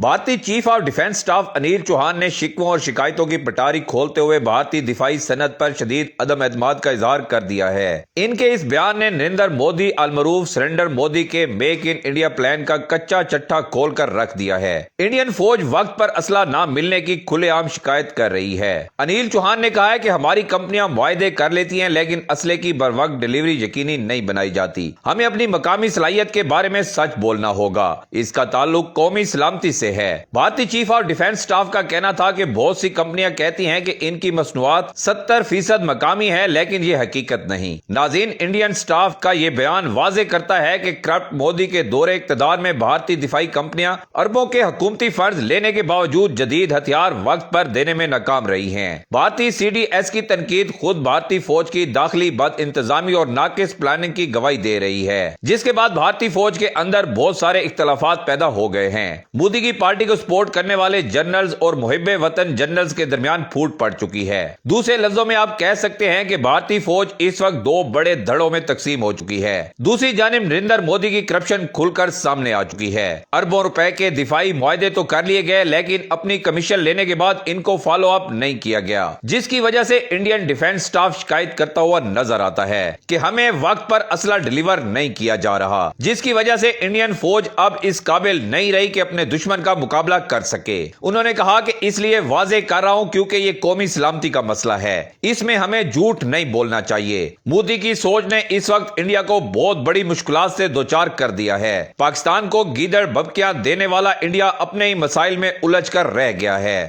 भारतीय chief of defence staff Anil Chauhan ने शिकवों और शिकायतों की पटारी खोलते हुए भारतीय दिफाई सनत पर शदीद अदम एतमाद का इजहार कर दिया है। इनके इस बयान ने नरेंद्र मोदी अलमरूफ सरेंडर मोदी के मेक इन इंडिया प्लान का कच्चा चट्टा खोल कर रख दिया है। इंडियन फौज वक्त पर असला न मिलने की खुलेआम शिकायत कर रही है। अनिल चौहान ने कहा है कि हमारी कंपनियां मुआहदे कर लेती हैं, लेकिन असले की बर वक्त डिलीवरी यकीनी नहीं बनाई जाती। हमें अपनी मकामी सलाहियत के बारे में सच बोलना होगा। इसका ताल्लुक कौमी सलामती से है। भारतीय चीफ ऑफ डिफेंस स्टाफ का कहना था कि बहुत सी कंपनियां कहती हैं कि इनकी मसनूआत 70% मकामी है, लेकिन ये हकीकत नहीं। नाज़रीन, इंडियन स्टाफ का ये बयान वाजे करता है कि करप्ट मोदी के दौरे इक़्तिदार में भारतीय दिफाई कंपनियां अरबों के हुकूमती फर्ज लेने के बावजूद जदीद हथियार वक्त पर देने में नाकाम रही हैं। भारतीय CDS की तनकीद खुद भारतीय फौज की दाखिली बद इंतजामी और नाकिस प्लानिंग की गवाही दे रही है, जिसके बाद भारतीय फौज के अंदर बहुत सारे इख्तलाफात पैदा हो गए हैं। मोदी की पार्टी को सपोर्ट करने वाले जनरल्स और मुहिब्बे वतन जनरल्स के दरमियान फूट पड़ चुकी है। दूसरे लफ्जों में आप कह सकते हैं कि भारतीय फौज इस वक्त दो बड़े धड़ों में तकसीम हो चुकी है। दूसरी जानिब नरेंद्र मोदी की करप्शन खुलकर सामने आ चुकी है। अरबों रुपए के दिफाई मुआहदे तो कर लिए गए, लेकिन अपनी कमीशन लेने के बाद इनको फॉलो अप नहीं किया गया, जिसकी वजह से इंडियन डिफेंस स्टाफ शिकायत करता हुआ नजर आता है कि हमें वक्त पर असला डिलीवर नहीं किया जा रहा, जिसकी वजह से इंडियन फौज अब इस काबिल नहीं रही कि अपने दुश्मन का मुकाबला कर सके। उन्होंने कहा कि इसलिए वाजे कर रहा हूं क्योंकि ये कौमी सलामती का मसला है, इसमें हमें झूठ नहीं बोलना चाहिए। मोदी की सोच ने इस वक्त इंडिया को बहुत बड़ी मुश्किलात से दोचार कर दिया है। पाकिस्तान को गीदड़ बबकियां देने वाला इंडिया अपने ही मसाइल में उलझ कर रह गया है।